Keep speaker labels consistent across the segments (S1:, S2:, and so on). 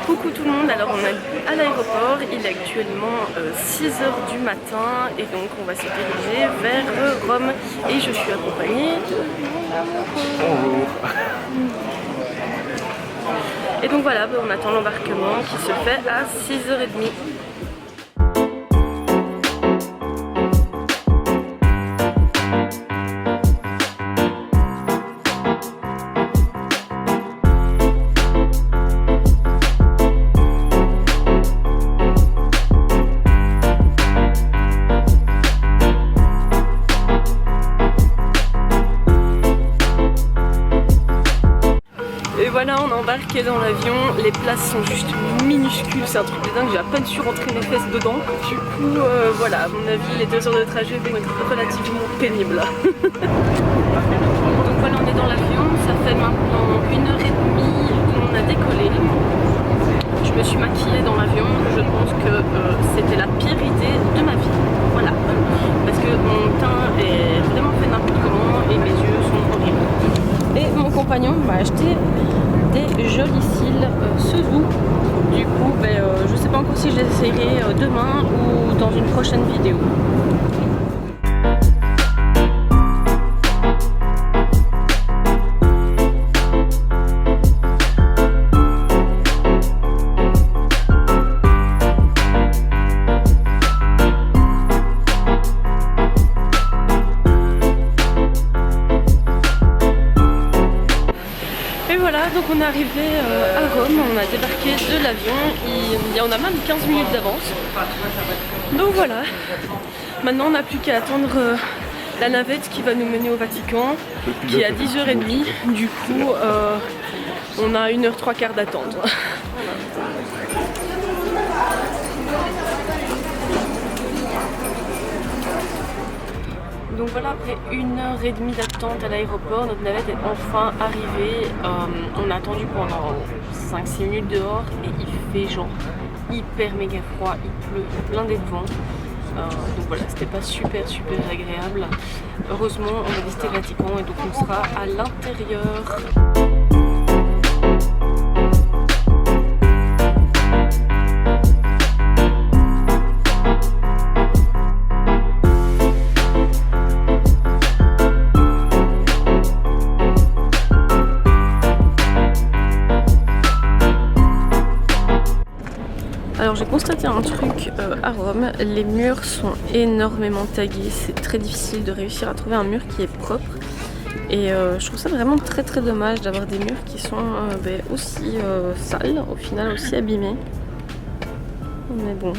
S1: Coucou tout le monde, alors on est à l'aéroport, il est actuellement 6h du matin et donc on va se diriger vers Rome et je suis accompagnée de mon amoureux.
S2: Bonjour.
S1: Et donc voilà, on attend l'embarquement qui se fait à 6h30. Et voilà, on a embarqué dans l'avion, les places sont juste minuscules, c'est un truc de dingue, j'ai à peine su rentrer mes fesses dedans. Du coup, voilà, à mon avis, les 2 heures de trajet vont être relativement pénibles. Donc voilà, on est dans l'avion, ça fait maintenant 1h30 qu'on a décollé. Je me suis maquillée dans l'avion, je pense que c'était la pire idée de ma vie. Voilà, parce que mon teint est vraiment fait n'importe comment et mes yeux sont horribles. Et mon compagnon m'a acheté des jolis cils Suzu. Du coup, je sais pas encore si je les essayerai demain ou dans une prochaine vidéo. Donc on est arrivé à Rome, on a débarqué de l'avion, on a même 15 minutes d'avance. Donc voilà, maintenant on n'a plus qu'à attendre la navette qui va nous mener au Vatican, qui est à 10h30, du coup on a 1h 3/4 d'attente. Donc voilà, après 1h30 d'attente à l'aéroport, notre navette est enfin arrivée. On a attendu pendant 5-6 minutes dehors et il fait genre hyper méga froid, il pleut, il y a plein de vent. Donc voilà, c'était pas super agréable. Heureusement, on a visité le Vatican et donc on sera à l'intérieur. Alors j'ai constaté un truc à Rome, les murs sont énormément tagués, c'est très difficile de réussir à trouver un mur qui est propre et je trouve ça vraiment très dommage d'avoir des murs qui sont aussi sales, au final aussi abîmés. Mais bon.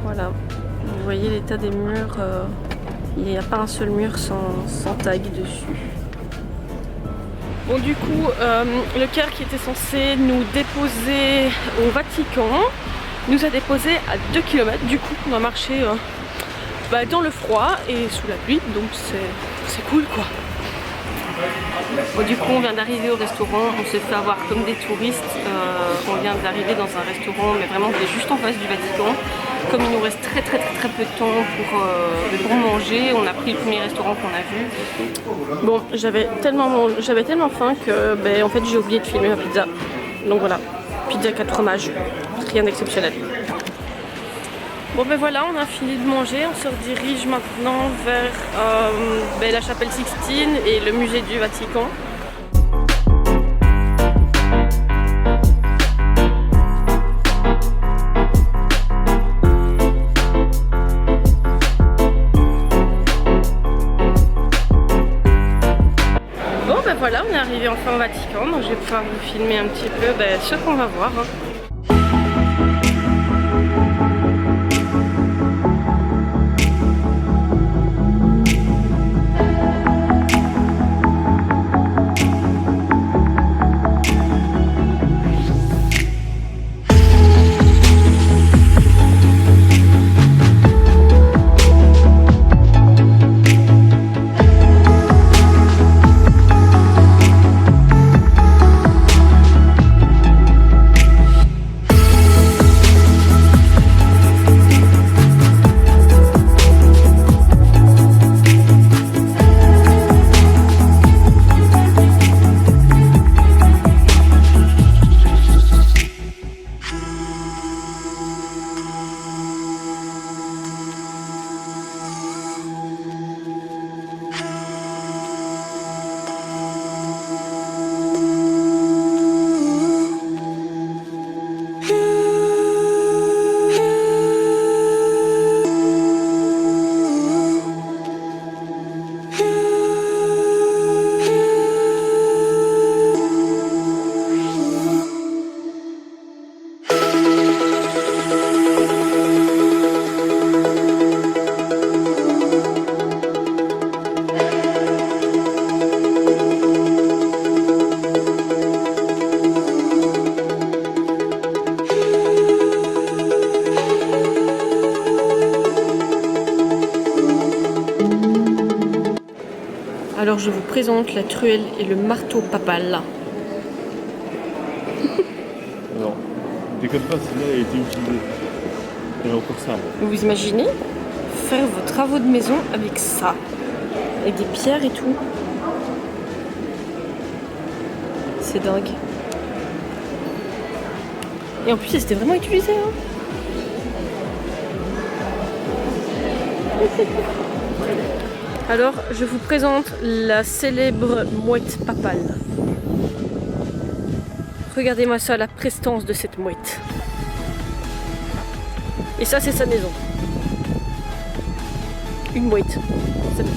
S1: Voilà, vous voyez l'état des murs, il n'y a pas un seul mur sans tag dessus. Bon du coup, le car qui était censé nous déposer au Vatican nous a déposé à 2 km. Du coup, on va marcher dans le froid et sous la pluie, donc c'est cool quoi. Bon, du coup, on vient d'arriver au restaurant, on s'est fait avoir comme des touristes. On vient d'arriver dans un restaurant, mais vraiment qui est juste en face du Vatican. Comme il nous reste très peu de temps pour manger, on a pris le premier restaurant qu'on a vu. Bon, j'avais tellement faim que en fait j'ai oublié de filmer ma pizza. Donc voilà, pizza 4 fromages, rien d'exceptionnel. Bon voilà, on a fini de manger, on se redirige maintenant vers la chapelle Sixtine et le musée du Vatican. Voilà, on est arrivé enfin au Vatican, donc je vais pouvoir vous filmer un petit peu ce qu'on va voir. je vous présente la truelle et le marteau papal.
S2: Alors, déconne pas, celle-là a été utilisée. Elle est encore ça.
S1: Vous imaginez faire vos travaux de maison avec ça, avec des pierres et tout. C'est dingue. Et en plus, c'était vraiment utilisé. Hein. Alors, je vous présente la célèbre mouette papale. Regardez-moi ça, la prestance de cette mouette. Et ça, c'est sa maison. Une mouette. C'est bon.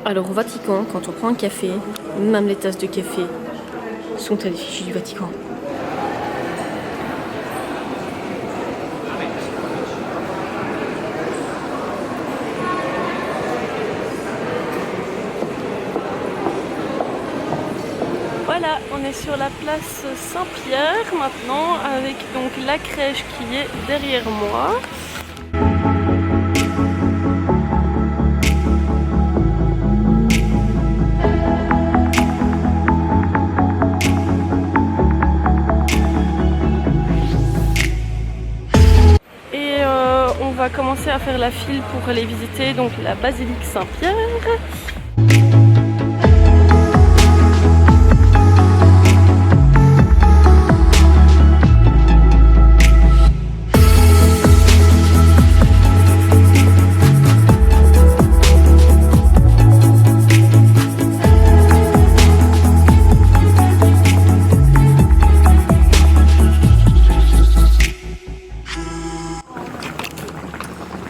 S1: Alors au Vatican, quand on prend un café, même les tasses de café sont à l'effigie du Vatican. Voilà, on est sur la place Saint-Pierre maintenant, avec donc la crèche qui est derrière moi. On va commencer à faire la file pour aller visiter donc la basilique Saint-Pierre.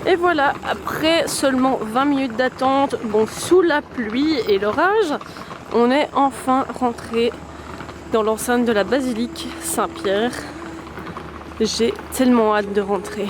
S1: Et voilà, après seulement 20 minutes d'attente, bon, sous la pluie et l'orage, on est enfin rentré dans l'enceinte de la basilique Saint-Pierre. J'ai tellement hâte de rentrer.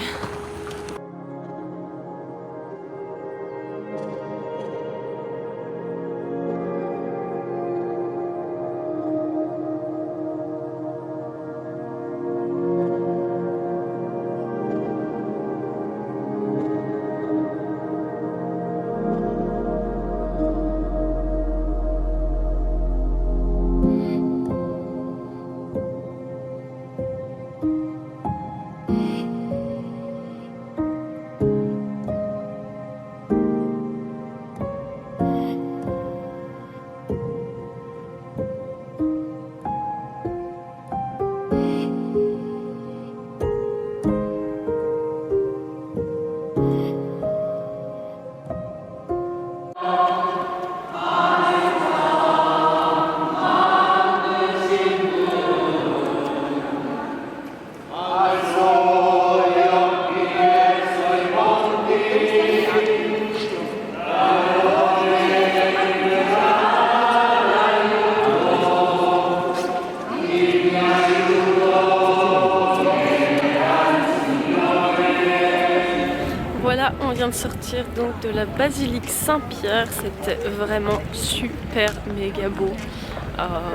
S1: Voilà, on vient de sortir donc de la basilique Saint-Pierre, c'était vraiment super méga beau.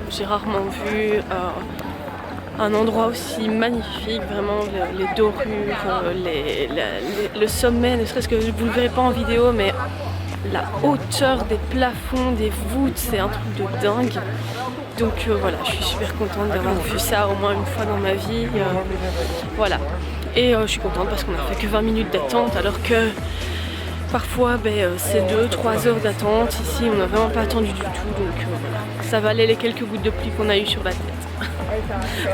S1: J'ai rarement vu un endroit aussi magnifique, vraiment les dorures, le sommet, ne serait-ce que vous ne le verrez pas en vidéo, mais la hauteur des plafonds, des voûtes, c'est un truc de dingue. Donc voilà, je suis super contente d'avoir vu ça au moins une fois dans ma vie. Voilà. Et je suis contente parce qu'on a fait que 20 minutes d'attente alors que parfois c'est 2-3 heures d'attente. Ici on n'a vraiment pas attendu du tout, donc voilà. Ça valait les quelques gouttes de pluie qu'on a eu sur la tête.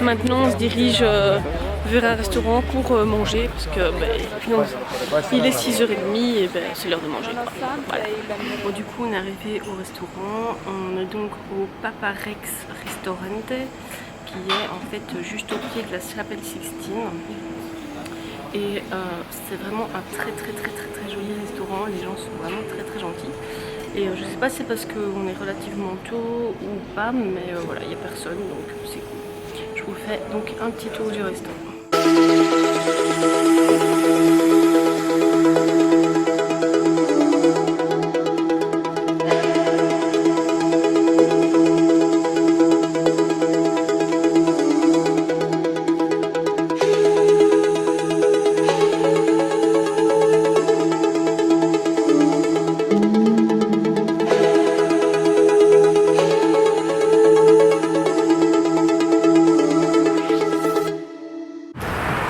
S1: Maintenant on se dirige vers un restaurant pour manger parce que il est 6h30 et c'est l'heure de manger. Voilà. Bon, du coup on est arrivé au restaurant, on est donc au Papa Rex Restaurante qui est en fait juste au pied de la Chapelle Sixtine. Et c'est vraiment un très joli restaurant, les gens sont vraiment très gentils. Et je sais pas si c'est parce qu'on est relativement tôt ou pas, mais voilà, il n'y a personne donc c'est cool. Je vous fais donc un petit tour du restaurant.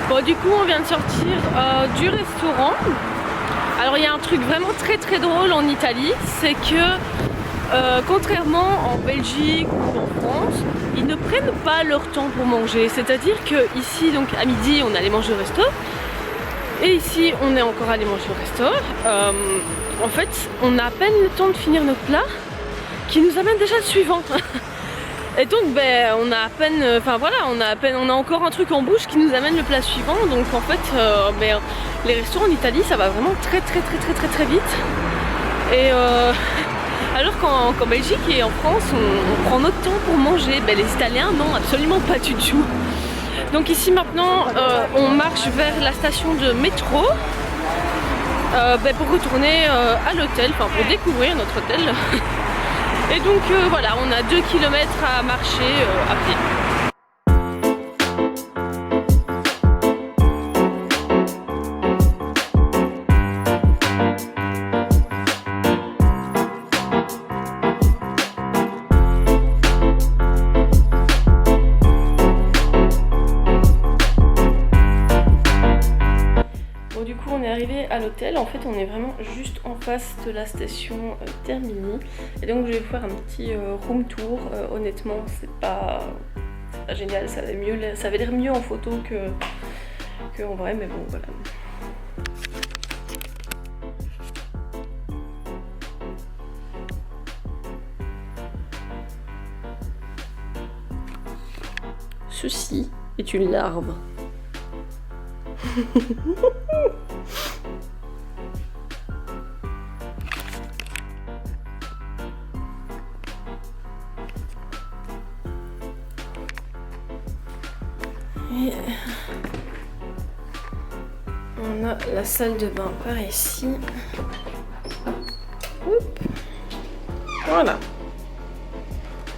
S1: Bon, du coup on vient de sortir du restaurant. Alors il y a un truc vraiment très drôle en Italie, c'est que contrairement en Belgique ou en France, ils ne prennent pas leur temps pour manger. C'est-à-dire que ici donc à midi on allait manger au resto et ici on est encore allé manger au resto. En fait on a à peine le temps de finir notre plat qui nous amène déjà le suivant. Et donc on a à peine, on a encore un truc en bouche qui nous amène le plat suivant. Donc en fait les restaurants en Italie ça va vraiment très vite. Et alors qu'en Belgique et en France on prend notre temps pour manger. Les Italiens non, absolument pas du tout. Donc ici maintenant on marche vers la station de métro pour retourner à l'hôtel, enfin pour découvrir notre hôtel. Et donc voilà, on a 2 km à marcher à pied. Bon, du coup on est arrivé à l'hôtel, en fait on est vraiment juste en face de la station Termini. Et donc je vais vous faire un petit room tour. Honnêtement c'est pas génial, ça avait l'air mieux en photo que en vrai, mais bon voilà. Ceci est une larve. Et on a la salle de bain par ici. Oup. Voilà.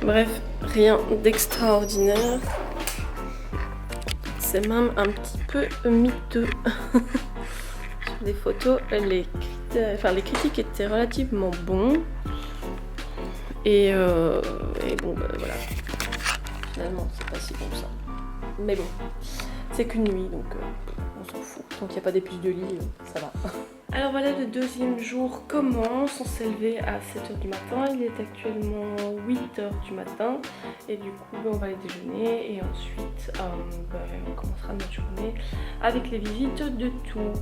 S1: Bref, rien d'extraordinaire. C'est même un petit peu miteux. Sur les photos, les critiques étaient relativement bons. Et bon, voilà. Finalement, c'est pas si bon que ça. Mais bon, c'est qu'une nuit, donc on s'en fout. Tant qu'il n'y a pas des puces de lit, ça va. Alors voilà, le deuxième jour commence. On s'est levé à 7h du matin. Il est actuellement 8h du matin. Et du coup, on va aller déjeuner. Et ensuite, on commencera notre journée avec les visites de tout.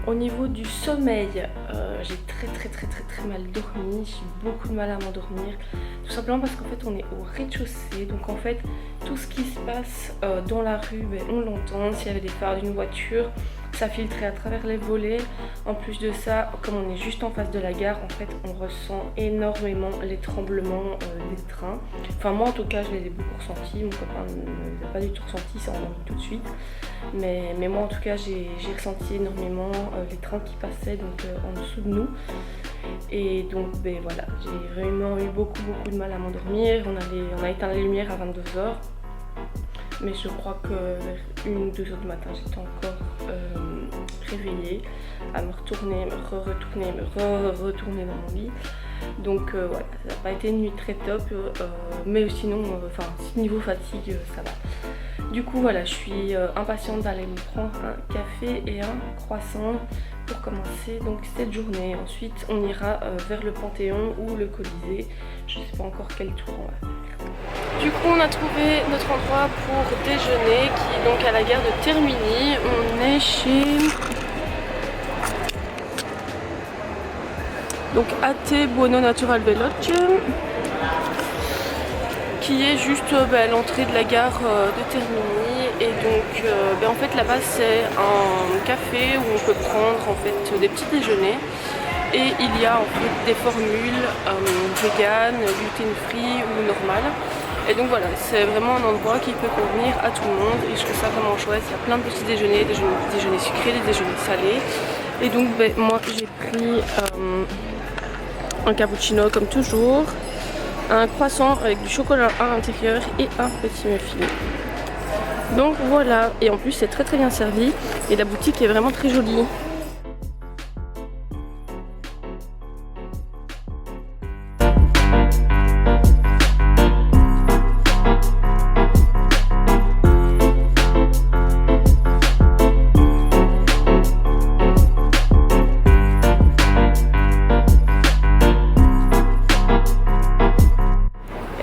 S1: Au niveau du sommeil, j'ai très mal dormi. J'ai beaucoup de mal à m'endormir. Tout simplement parce qu'en fait, on est au rez-de-chaussée. Donc en fait, tout ce qui se passe dans la rue, on l'entend. S'il y avait des phares d'une voiture, ça filtrait à travers les volets. En plus de ça, comme on est juste en face de la gare, en fait on ressent énormément les tremblements des trains. Enfin moi en tout cas je les ai beaucoup ressentis, mon copain ne les a pas du tout ressentis, il s'est endormi tout de suite. Mais moi en tout cas j'ai ressenti énormément les trains qui passaient donc en dessous de nous. Et donc voilà, j'ai vraiment eu beaucoup de mal à m'endormir. On a éteint les lumières à 22h. Mais je crois que vers 1 ou 2h du matin, j'étais encore réveiller, à me retourner, me retourner, me retourner dans mon lit. Donc voilà, ça n'a pas été une nuit très top, mais sinon, niveau fatigue, ça va. Du coup voilà, je suis impatiente d'aller me prendre un café et un croissant pour commencer donc cette journée. Ensuite on ira vers le Panthéon ou le Colisée, je ne sais pas encore quel tour on va faire. Du coup on a trouvé notre endroit pour déjeuner qui est donc à la gare de Termini. On est chez donc AT Buono Natural Veloce, qui est juste l'entrée de la gare de Termini. Et donc en fait là-bas c'est un café où on peut prendre en fait des petits déjeuners. Et il y a en fait des formules vegan, gluten free ou normales. Et donc voilà, c'est vraiment un endroit qui peut convenir à tout le monde et je trouve ça vraiment chouette. Il y a plein de petits déjeuners, des déjeuners sucrés, des déjeuners salés. Et donc moi j'ai pris un cappuccino comme toujours, un croissant avec du chocolat à l'intérieur et un petit muffin. Donc voilà, et en plus c'est très très bien servi et la boutique est vraiment très jolie.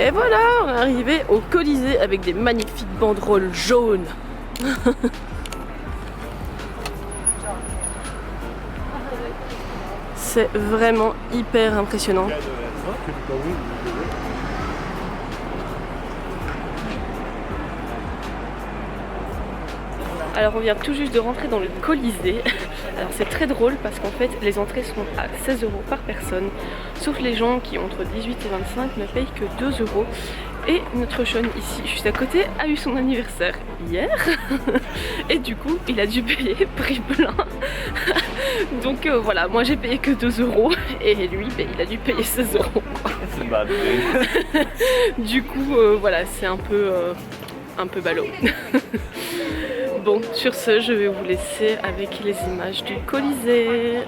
S1: Et voilà, on est arrivé au Colisée avec des magnifiques banderoles jaunes. C'est vraiment hyper impressionnant. Alors on vient tout juste de rentrer dans le Colisée. Alors c'est très drôle parce qu'en fait les entrées sont à 16 € par personne. Sauf les gens qui ont entre 18 et 25 ne payent que 2 €. Et notre Sean ici juste à côté a eu son anniversaire hier. Et du coup il a dû payer prix plein. Donc voilà, moi j'ai payé que 2 € et lui il a dû payer 16 €.
S2: C'est bad.
S1: Du coup voilà, c'est un peu ballot. Bon, sur ce, je vais vous laisser avec les images du Colisée.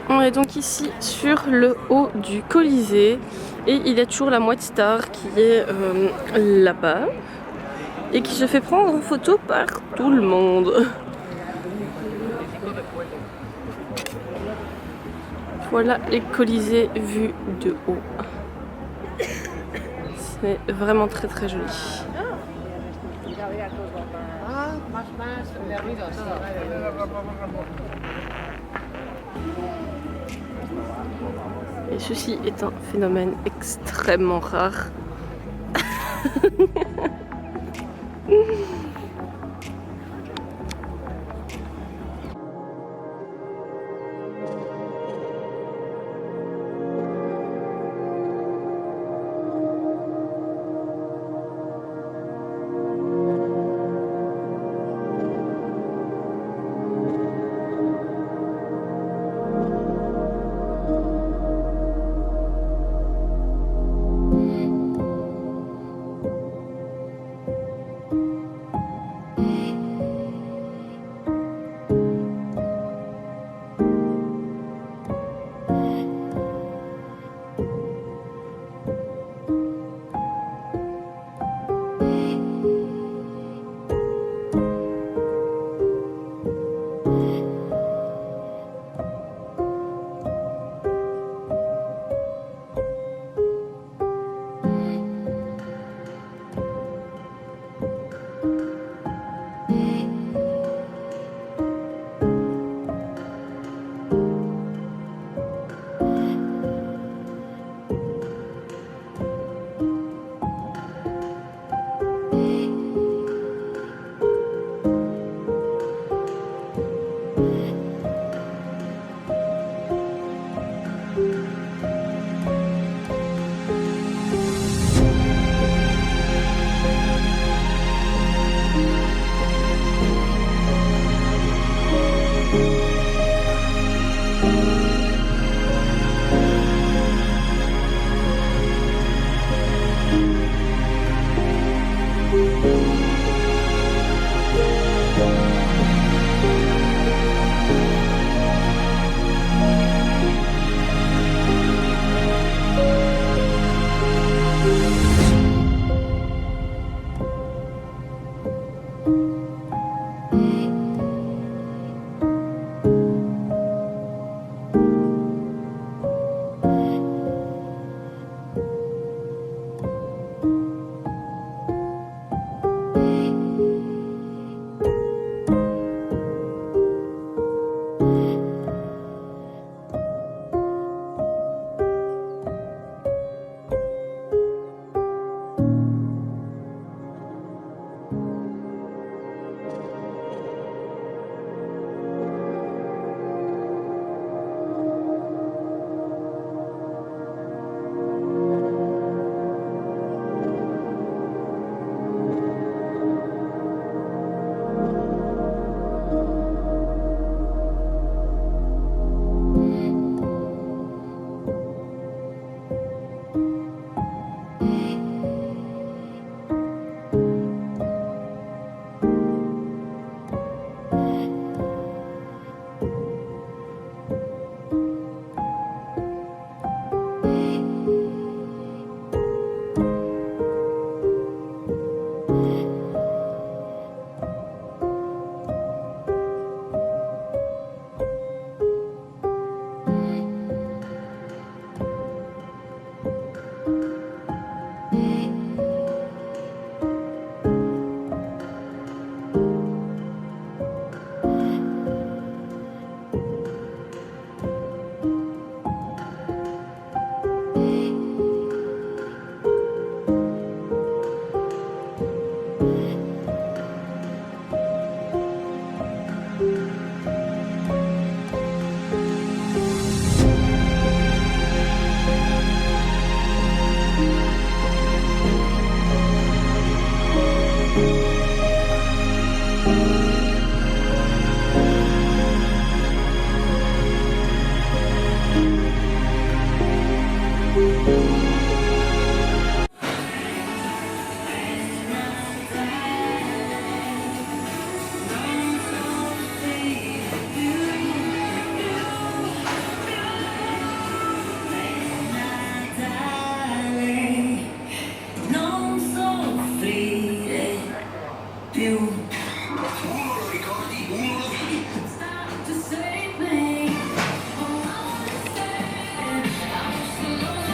S1: On est donc ici sur le haut du Colisée et il y a toujours la Moite Star qui est là-bas et qui se fait prendre en photo par tout le monde. Voilà les Colisées vus de haut. C'est vraiment très très joli. Et ceci est un phénomène extrêmement rare.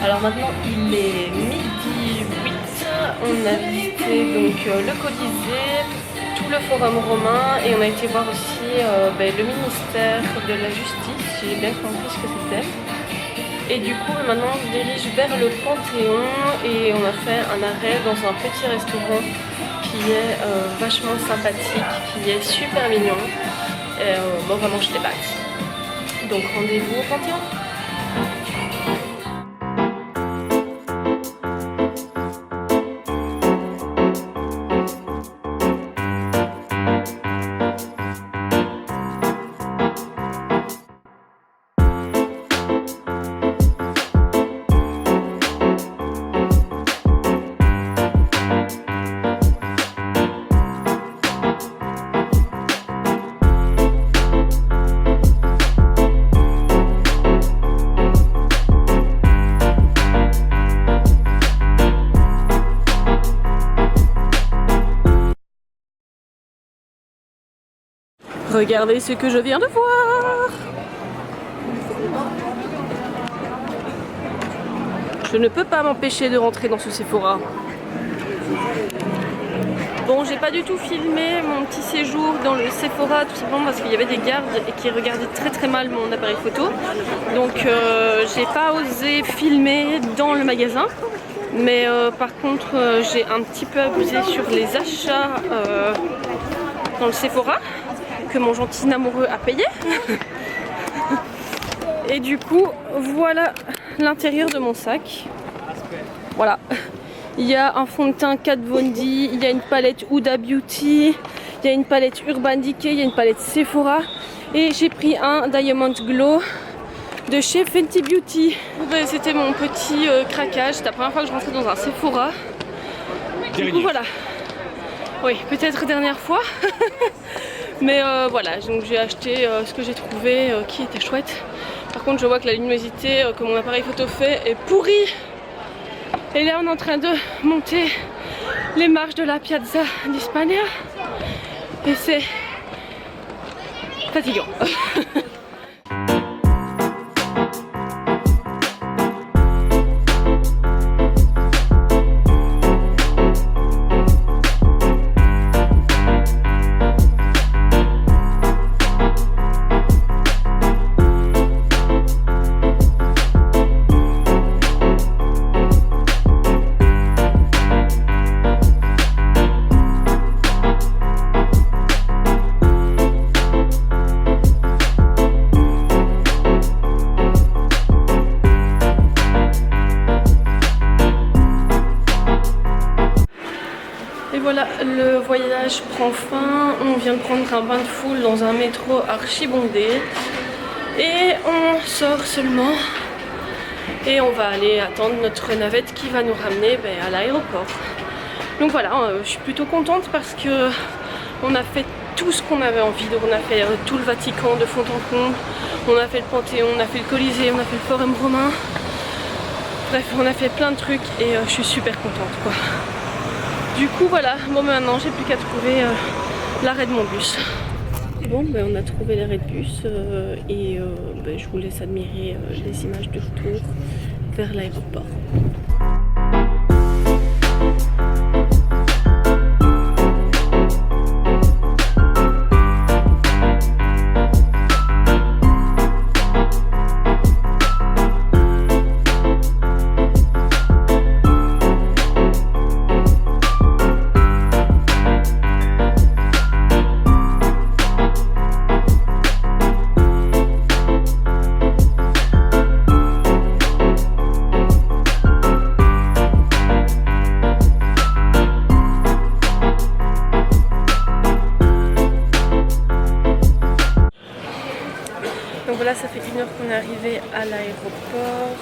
S1: Alors maintenant il est midi 8, on a visité donc le Colisée, tout le Forum romain et on a été voir aussi le ministère de la Justice, si j'ai bien compris ce que c'était. Et du coup maintenant on se dirige vers le Panthéon et on a fait un arrêt dans un petit restaurant qui est vachement sympathique, qui est super mignon. Et bon, on va manger des pâtes. Donc rendez-vous au Panthéon. Regardez ce que je viens de voir. Je ne peux pas m'empêcher de rentrer dans ce Sephora. Bon, j'ai pas du tout filmé mon petit séjour dans le Sephora, tout simplement parce qu'il y avait des gardes et qui regardaient très très mal mon appareil photo. Donc j'ai pas osé filmer dans le magasin. Mais par contre j'ai un petit peu abusé sur les achats dans le Sephora que mon gentil amoureux a payé. Et du coup voilà l'intérieur de mon sac. Voilà, il y a un fond de teint Kat Von D, il y a une palette Huda Beauty, il y a une palette Urban Decay, il y a une palette Sephora et j'ai pris un Diamond Glow de chez Fenty Beauty. C'était mon petit craquage, c'était la première fois que je rentrais dans un Sephora. Du coup voilà, oui peut-être dernière fois. Mais voilà, donc j'ai acheté ce que j'ai trouvé qui était chouette. Par contre je vois que la luminosité que mon appareil photo fait est pourrie. Et là on est en train de monter les marches de la Piazza di Spagna. Et c'est fatigant. Voilà, le voyage prend fin, on vient de prendre un bain de foule dans un métro archi bondé et on sort seulement et on va aller attendre notre navette qui va nous ramener à l'aéroport. Donc voilà, je suis plutôt contente parce que on a fait tout ce qu'on avait envie. Donc on a fait tout le Vatican de fond en comble, on a fait le Panthéon, on a fait le Colisée, on a fait le Forum romain. Bref, on a fait plein de trucs et je suis super contente quoi. Du coup voilà, bon maintenant j'ai plus qu'à trouver l'arrêt de mon bus. Bon on a trouvé l'arrêt de bus et je vous laisse admirer les images de retour vers l'aéroport. Donc voilà, ça fait 1 heure qu'on est arrivé à l'aéroport.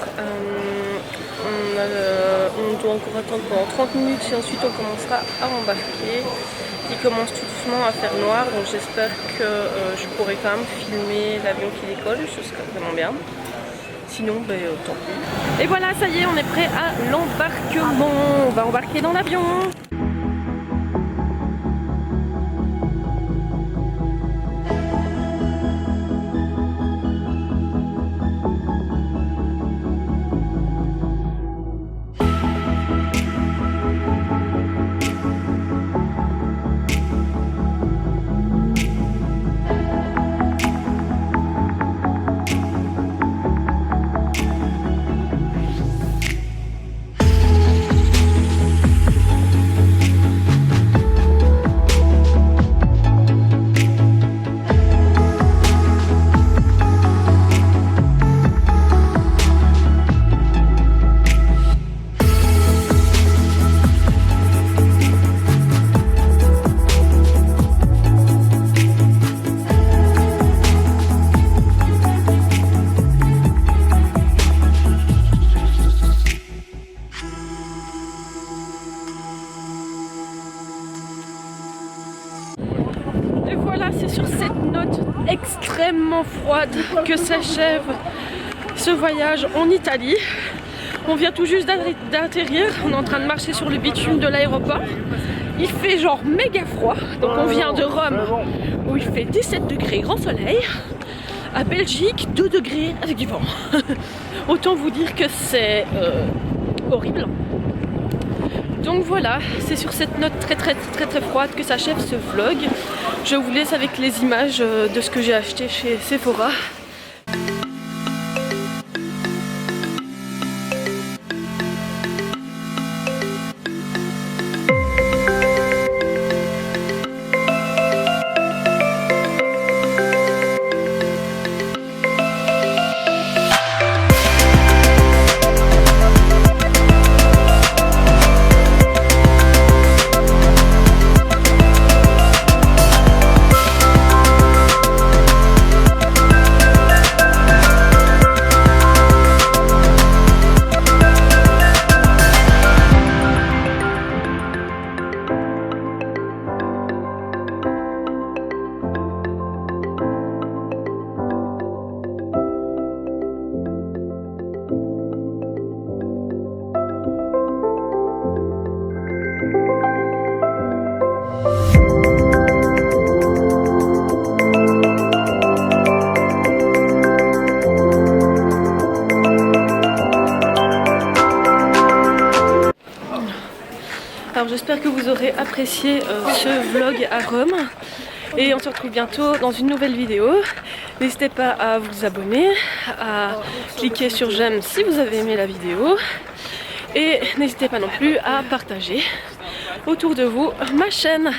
S1: On doit encore attendre pendant 30 minutes et ensuite on commencera à embarquer. Il commence tout doucement à faire noir, donc j'espère que je pourrai quand même filmer l'avion qui décolle, ce serait vraiment bien. Sinon, tant pis. Et voilà, ça y est, on est prêt à l'embarquement. On va embarquer dans l'avion. voilà, c'est sur cette note extrêmement froide que s'achève ce voyage en Italie. On vient tout juste d'atterrir, on est en train de marcher sur le bitume de l'aéroport. Il fait genre méga froid, donc on vient de Rome où il fait 17 degrés grand soleil, à Belgique 2 degrés avec du vent. Autant vous dire que c'est horrible. Donc voilà, c'est sur cette note très froide que s'achève ce vlog. Je vous laisse avec les images de ce que j'ai acheté chez Sephora. Alors j'espère que vous aurez apprécié ce vlog à Rome et on se retrouve bientôt dans une nouvelle vidéo. N'hésitez pas à vous abonner, à cliquer sur j'aime si vous avez aimé la vidéo et n'hésitez pas non plus à partager autour de vous ma chaîne.